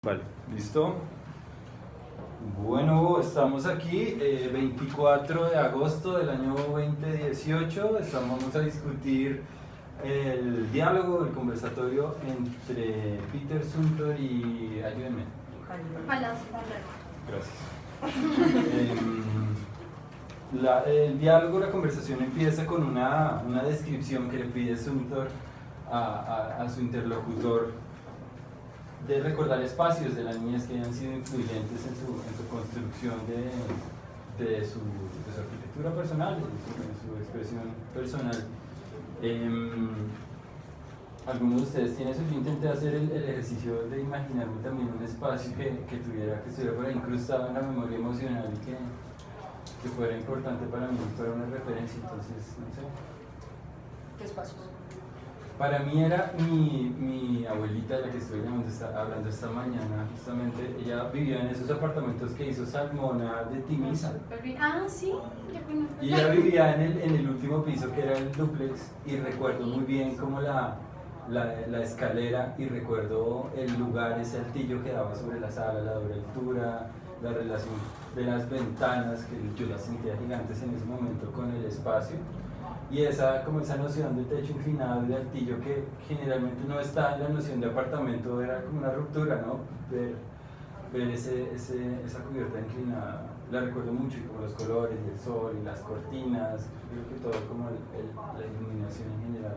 Vale, ¿listo? Bueno, estamos aquí, 24 de agosto del año 2018. Vamos a discutir el diálogo, el conversatorio entre Peter Zumthor y, ayúdenme. Gracias. El diálogo, la conversación empieza con una descripción que le pide Zumthor a su interlocutor de recordar espacios de la niñez que hayan sido influyentes en su construcción de su arquitectura personal, de su expresión personal. Algunos de ustedes tienen eso. Yo intenté hacer el ejercicio de imaginarme también un espacio que estuviera por ahí incrustado en la memoria emocional y que fuera importante para mí, fuera una referencia. Entonces, no sé. ¿Qué espacios? Para mí era mi abuelita, la que estoy hablando esta mañana, justamente. Ella vivía en esos apartamentos que hizo Salmona de Timisa. Ah, sí, y ella vivía en el último piso, que era el dúplex, y recuerdo muy bien como la escalera, y recuerdo el lugar, ese altillo que daba sobre la sala, la doble altura, la relación de las ventanas, que yo las sentía gigantes en ese momento con el espacio. Y esa noción de techo inclinado y de altillo que generalmente no está en la noción de apartamento, era como una ruptura, ¿no? Ver esa cubierta inclinada, la recuerdo mucho, y como los colores y el sol y las cortinas, creo que todo como la iluminación en general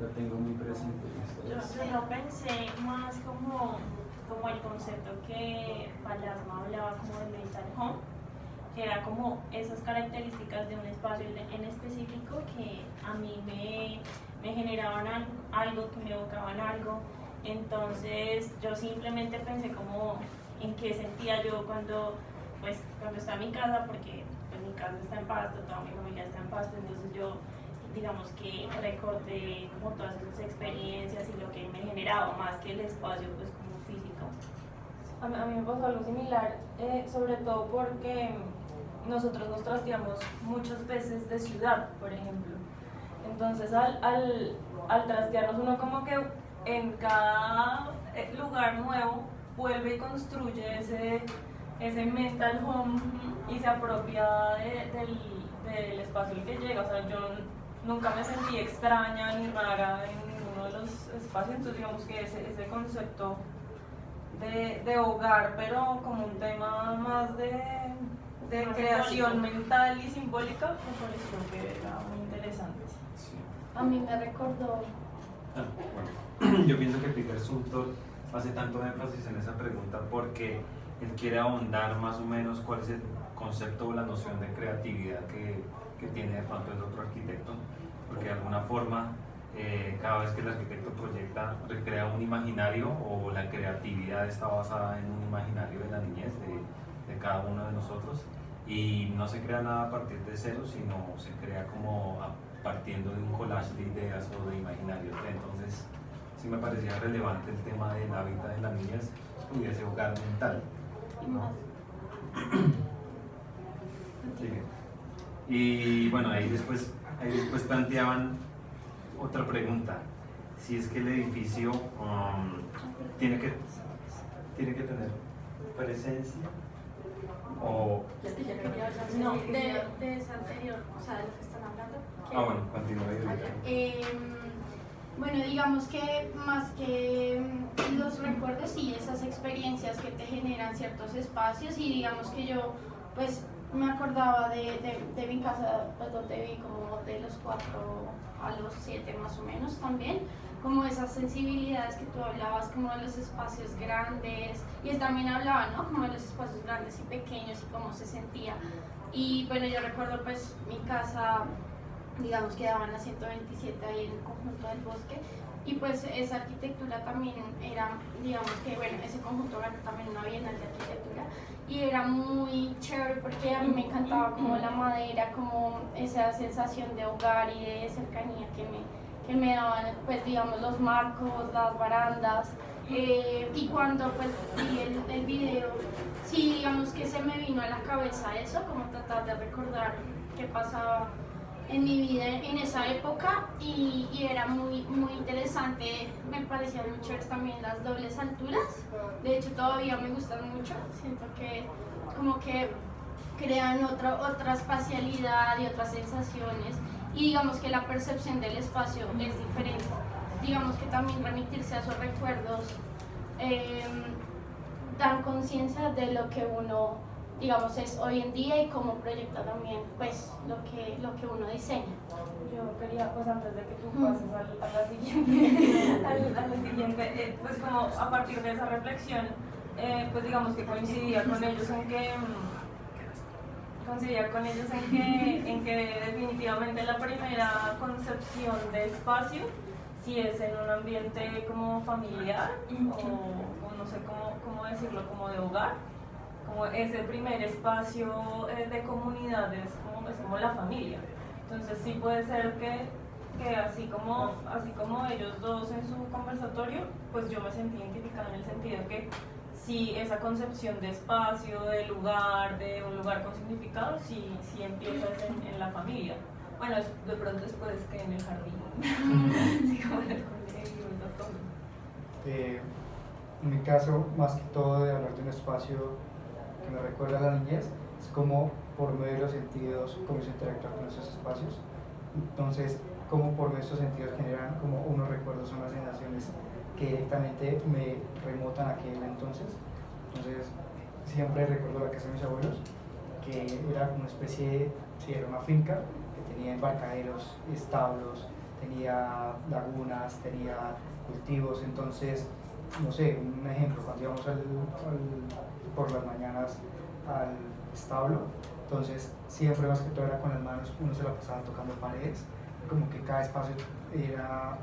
la tengo muy presente. Yo pensé más como el concepto que Palermo hablaba como de mental home, que era como esas características de un espacio en específico que a mí me generaban algo, que me evocaban algo. Entonces yo simplemente pensé como en qué sentía yo cuando estaba en mi casa, porque pues, mi casa está en Pasto, toda mi familia está en Pasto, entonces yo digamos que recordé como todas esas experiencias y lo que me generaba más que el espacio pues como físico. A mí me pasó algo similar, sobre todo porque nosotros nos trasteamos muchas veces de ciudad, por ejemplo. Entonces al trastearnos uno como que en cada lugar nuevo vuelve y construye ese mental home y se apropia del espacio al que llega. O sea, yo nunca me sentí extraña ni rara en ninguno de los espacios, entonces digamos que ese concepto de hogar, pero como un tema más de creación mental y simbólica, me pareció que era muy interesante. Sí. A mí me recordó. Bueno, yo pienso que Peter Zumthor hace tanto énfasis en esa pregunta porque él quiere ahondar más o menos cuál es el concepto o la noción de creatividad que tiene de pronto el otro arquitecto, porque de alguna forma cada vez que el arquitecto proyecta, recrea un imaginario, o la creatividad está basada en un imaginario de la niñez de cada uno de nosotros, y no se crea nada a partir de cero, sino se crea como partiendo de un collage de ideas o de imaginarios. Entonces sí me parecía relevante el tema del hábitat de la niñez y ese hogar mental, ¿no? Sí. Y bueno, ahí después planteaban otra pregunta: si es que el edificio tiene que tener presencia o... No, de esa anterior, o sea, de lo que están hablando. Bueno, continúa. Bueno, digamos que más que los recuerdos y esas experiencias que te generan ciertos espacios, y digamos que yo pues me acordaba de mi casa, pues donde vi como de los 4 a los 7 más o menos también, como esas sensibilidades que tú hablabas, como de los espacios grandes, y él también hablaba, ¿no? Como de los espacios grandes y pequeños y cómo se sentía. Y bueno, yo recuerdo pues mi casa, digamos que daba en la 127 ahí en el conjunto del bosque, y pues esa arquitectura también era, digamos que bueno, ese conjunto ganó también una bienal de arquitectura, y era muy chévere porque a mí me encantaba como la madera, como esa sensación de hogar y de cercanía que me daban, pues digamos, los marcos, las barandas. Y cuando pues vi el video, sí, digamos que se me vino a la cabeza eso, como tratar de recordar qué pasaba en mi vida en esa época y era muy, muy interesante. Me parecían muy chéveres también las dobles alturas. De hecho, todavía me gustan mucho. Siento que como que crean otra espacialidad y otras sensaciones. Y digamos que la percepción del espacio es diferente. Digamos que también remitirse a esos recuerdos dan conciencia de lo que uno, digamos, es hoy en día y cómo proyecta también pues lo que uno diseña. Yo quería, pues antes de que tú pases a la siguiente, a la siguiente, pues como a partir de esa reflexión, pues digamos que coincidía con ellos en que definitivamente la primera concepción de espacio, si es en un ambiente como familiar o no sé cómo decirlo, como de hogar, como ese primer espacio de comunidad es como la familia. Entonces sí puede ser que así como ellos dos en su conversatorio, pues yo me sentí identificada en el sentido que sí, esa concepción de espacio, de lugar, de un lugar con significado, sí empieza en la familia. Bueno, de pronto después que en el jardín, sí, como en el colegio, esas cosas. En mi caso, más que todo de hablar de un espacio que me recuerda a la niñez, es como por medio de los sentidos comienzo a interactuar con esos espacios. Entonces, como por medio de estos sentidos generan como unos recuerdos, unas sensaciones que directamente me remontan a aquel entonces. Entonces, siempre recuerdo la casa de mis abuelos, que era una especie, sí, era una finca que tenía embarcaderos, establos, tenía lagunas, tenía cultivos. Entonces, no sé, un ejemplo, cuando íbamos por las mañanas al establo, entonces siempre más que todo era con las manos, uno se la pasaba tocando paredes, como que cada espacio era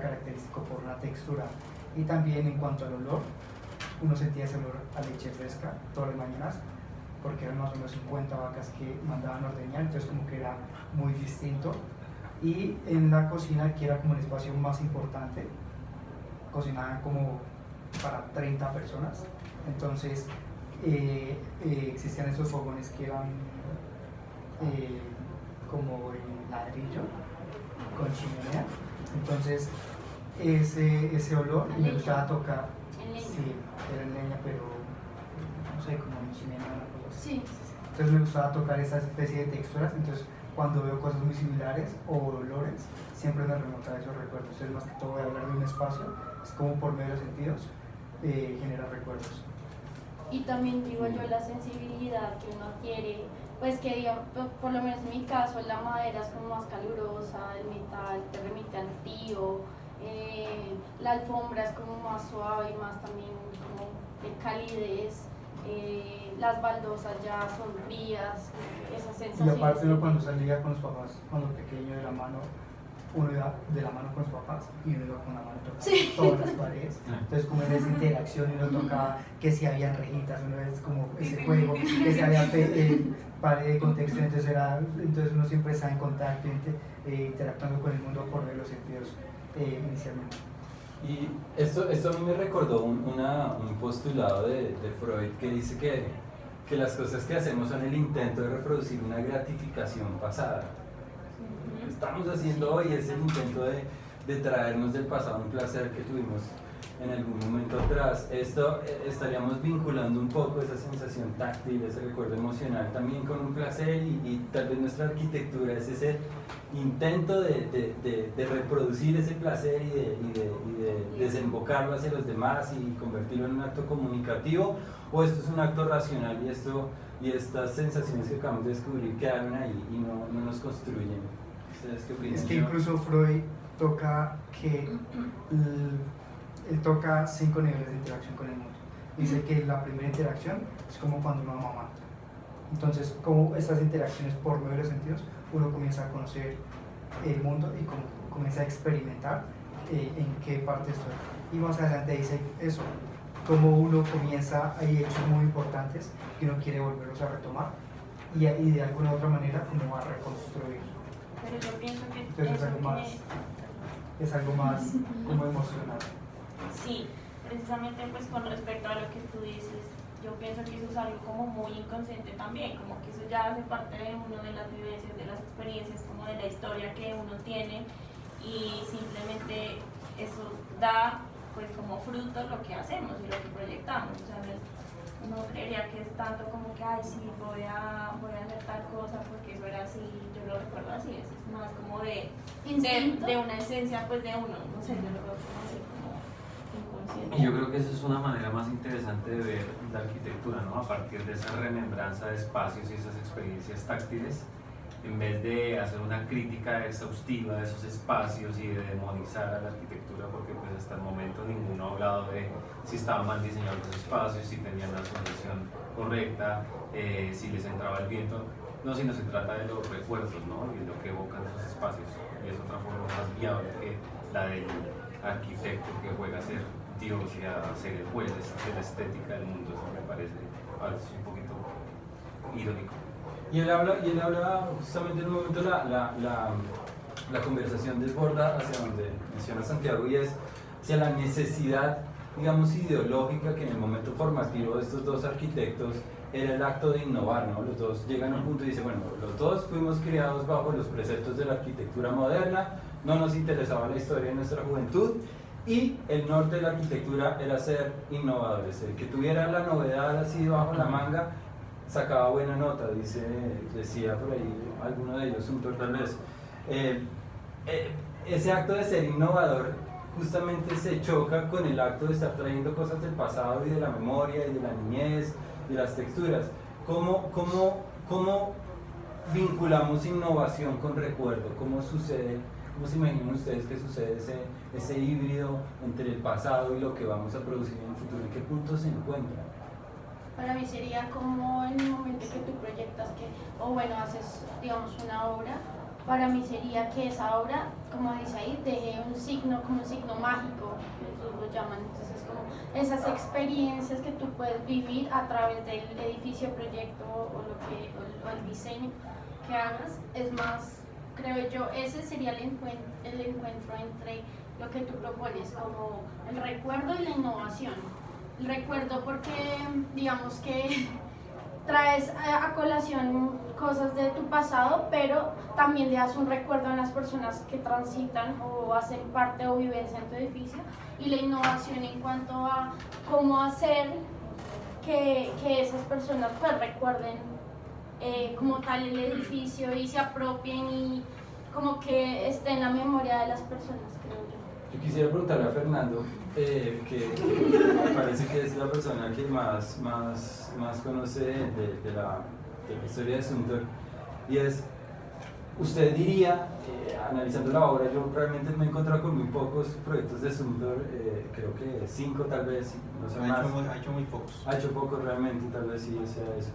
característico por una textura. Y también en cuanto al olor, uno sentía ese olor a leche fresca todas las mañanas, porque eran más o menos 50 vacas que mandaban a ordeñar, entonces como que era muy distinto. Y en la cocina, que era como el espacio más importante, cocinaban como para 30 personas, entonces existían esos fogones que eran como en ladrillo con chimenea. Entonces ese olor me gustaba tocar. En leña. Sí, era en leña, pero no sé, como en chimenea, una cosa así. Sí. Entonces me gustaba tocar esa especie de texturas. Entonces cuando veo cosas muy similares o olores, siempre me remonta a esos recuerdos. Entonces más que todo voy a hablar de un espacio, es como por medio de los sentidos genera recuerdos. Y también digo yo la sensibilidad que uno adquiere, pues que digamos, por lo menos en mi caso la madera es como más calurosa, el metal te remite al frío, la alfombra es como más suave y más también como de calidez, las baldosas ya son frías, esas sensaciones. Y aparte uno cuando salía con los papás, cuando pequeño de la mano, uno iba de la mano con los papás y uno iba con la mano tocando Sí. todas las paredes. Entonces como en esa interacción uno tocaba que si habían rejitas, uno es como ese juego, que si había pared de contexto, entonces uno siempre está en contacto, interactuando con el mundo por medio de los sentidos inicialmente. Y esto a mí me recordó un postulado de Freud que dice que las cosas que hacemos son el intento de reproducir una gratificación pasada. Lo que estamos haciendo hoy es el intento de traernos del pasado un placer que tuvimos en algún momento atrás. Esto estaríamos vinculando un poco esa sensación táctil, ese recuerdo emocional también con un placer y tal vez nuestra arquitectura es ese intento de reproducir ese placer y de desembocarlo hacia los demás y convertirlo en un acto comunicativo, o esto es un acto racional y estas sensaciones que acabamos de descubrir quedaron ahí y no nos construyen. ¿Ustedes qué opinan? Es que incluso Freud toca que él toca 5 niveles de interacción con el mundo. Dice que la primera interacción es como cuando uno amamanta. Entonces, como estas interacciones por medio de los sentidos, uno comienza a conocer el mundo y comienza a experimentar en qué parte estoy. Y más adelante dice eso, como uno comienza, hay hechos muy importantes que uno quiere volverlos a retomar y de alguna u otra manera como a reconstruir. Pero yo pienso que Entonces es algo más como emocional. Sí, precisamente pues con respecto a lo que tú dices, yo pienso que eso es algo como muy inconsciente también, como que eso ya hace parte de uno, de las vivencias, de las experiencias, como de la historia que uno tiene, y simplemente eso da pues como fruto lo que hacemos y lo que proyectamos. O sea, no creería que es tanto como que, ay, sí, voy a hacer tal cosa porque eso era así, yo lo recuerdo así, es más como de una esencia pues de uno, no sé, yo lo veo como así, como inconsciente. Y yo creo que esa es una manera más interesante de ver la arquitectura, ¿no? A partir de esa remembranza de espacios y esas experiencias táctiles, en vez de hacer una crítica exhaustiva de esos espacios y de demonizar a la arquitectura, porque pues hasta el momento ninguno ha hablado de si estaban mal diseñados los espacios, si tenían la solución correcta, si les entraba el viento, no, sino se trata de los recuerdos, ¿no? Y de lo que evocan esos espacios, y es otra forma más viable que la del arquitecto que juega a ser Dios y a ser el juez de la estética del mundo. Eso me parece a veces un poquito irónico. Y él habla justamente en un momento la conversación desborda hacia donde menciona Santiago, y es hacia la necesidad, digamos, ideológica que en el momento formativo de estos dos arquitectos era el acto de innovar, ¿no? Los dos llegan a un punto y dicen, bueno, los dos fuimos criados bajo los preceptos de la arquitectura moderna, no nos interesaba la historia de nuestra juventud, y el norte de la arquitectura era ser innovadores. El que tuviera la novedad así bajo la manga sacaba buena nota, decía por ahí alguno de ellos, un tal vez. Ese acto de ser innovador justamente se choca con el acto de estar trayendo cosas del pasado y de la memoria y de la niñez y las texturas. ¿Cómo vinculamos innovación con recuerdo? ¿Cómo sucede? ¿Cómo se imaginan ustedes que sucede ese híbrido entre el pasado y lo que vamos a producir en el futuro? ¿En qué punto se encuentra? Para mí sería como en el momento que tú proyectas o bueno, haces, digamos, una obra, para mí sería que esa obra, como dice ahí, deje un signo, como un signo mágico, ellos lo llaman. Entonces, como esas experiencias que tú puedes vivir a través del edificio, proyecto o el diseño que hagas, es más, creo yo, ese sería el encuentro entre lo que tú propones, como el recuerdo y la innovación. Recuerdo porque, digamos que traes a colación cosas de tu pasado, pero también le das un recuerdo a las personas que transitan o hacen parte o vivencia en tu edificio, y la innovación en cuanto a cómo hacer que esas personas pues recuerden como tal el edificio y se apropien y como que esté en la memoria de las personas, creo yo. Yo quisiera preguntarle a Fernando, que me parece que es la persona que más conoce de la historia de Zumthor, y es, usted diría, analizando la obra, yo realmente me he encontrado con muy pocos proyectos de Zumthor, creo que 5 tal vez, no sé más. Ha hecho muy pocos. Ha hecho pocos realmente, tal vez sí sea eso.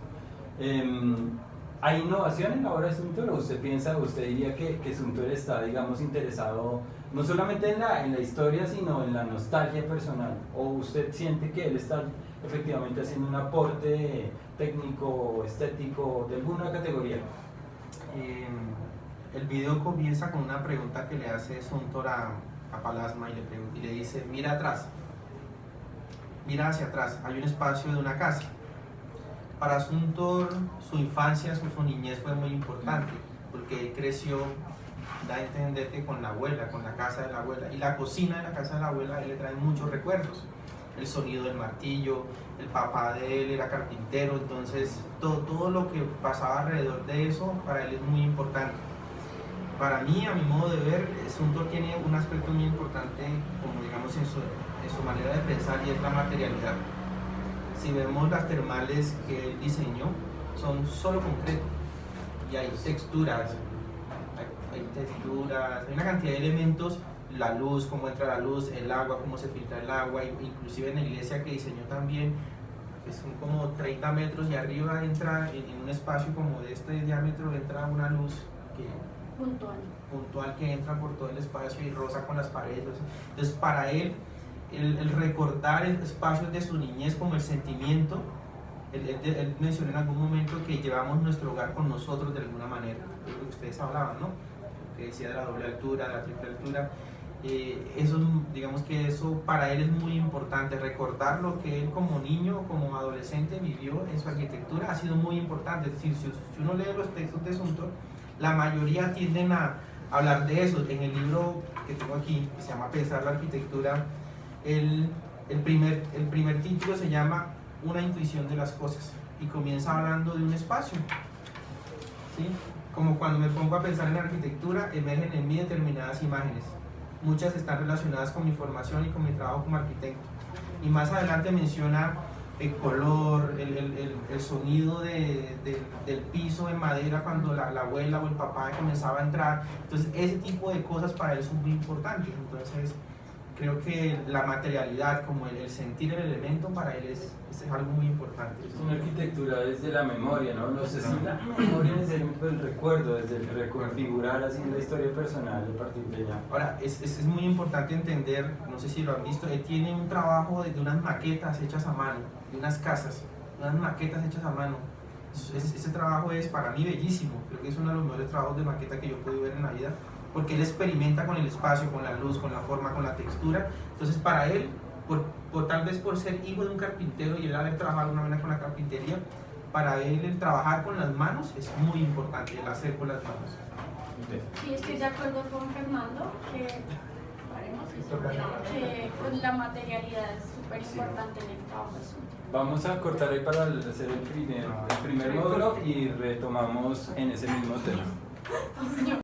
¿Hay innovación en la obra de Zumthor, o usted diría que Zumthor está, digamos, interesado no solamente en la historia, sino en la nostalgia personal? ¿O usted siente que él está efectivamente haciendo un aporte técnico, estético, de alguna categoría? El video comienza con una pregunta que le hace Zumthor a Palasma y le dice, mira atrás, mira hacia atrás, hay un espacio de una casa. Para Zumthor, su infancia, su niñez fue muy importante, porque él creció, da a entender que con la abuela, con la casa de la abuela, y la cocina de la casa de la abuela, a él le trae muchos recuerdos. El sonido del martillo, el papá de él era carpintero, entonces todo lo que pasaba alrededor de eso para él es muy importante. Para mí, a mi modo de ver, Zumthor tiene un aspecto muy importante, como digamos en su manera de pensar, y es la materialidad. Si vemos las termales que él diseñó, son solo concreto, y hay texturas, hay una cantidad de elementos, la luz, cómo entra la luz, el agua, cómo se filtra el agua, inclusive en la iglesia que diseñó también, que son como 30 metros, y arriba entra, en un espacio como de este diámetro, entra una luz puntual que entra por todo el espacio y roza con las paredes. Entonces, para él, el recordar espacios de su niñez como el sentimiento, él mencionó en algún momento que llevamos nuestro hogar con nosotros de alguna manera, de lo que ustedes hablaban, ¿no? Que decía de la doble altura, de la triple altura, Eso, digamos que eso para él es muy importante, recordar lo que él como niño, como adolescente vivió en su arquitectura ha sido muy importante. Es decir, si uno lee los textos de Suntor, la mayoría tienden a hablar de eso. En el libro que tengo aquí, que se llama Pensar la arquitectura, el primer título se llama Una intuición de las cosas y comienza hablando de un espacio, ¿sí? Como cuando me pongo a pensar en arquitectura, emergen en mí determinadas imágenes. Muchas están relacionadas con mi formación y con mi trabajo como arquitecto. Y más adelante menciona el color, el sonido del piso de madera cuando la abuela o el papá comenzaba a entrar. Entonces ese tipo de cosas para él son muy importantes. Entonces creo que la materialidad, como el sentir el elemento, para él es algo muy importante. Es una arquitectura desde la memoria, ¿no? No sé si la memoria necesariamente el recuerdo, desde el reconfigurar así la historia personal a partir de ella. Ahora, es muy importante entender, no sé si lo han visto, él tiene un trabajo de unas maquetas hechas a mano, de unas casas, unas maquetas hechas a mano. Ese trabajo es para mí bellísimo, creo que es uno de los mejores trabajos de maqueta que yo he podido ver en la vida, porque él experimenta con el espacio, con la luz, con la forma, con la textura. Entonces para él, tal vez por ser hijo de un carpintero y él haber trabajado una manera con la carpintería, para él el trabajar con las manos es muy importante, el hacer con las manos. Sí, estoy de acuerdo con Fernando que pues, la materialidad es súper importante en el trabajo de Suntor. Vamos a cortar ahí para hacer el primer módulo y retomamos en ese mismo tema.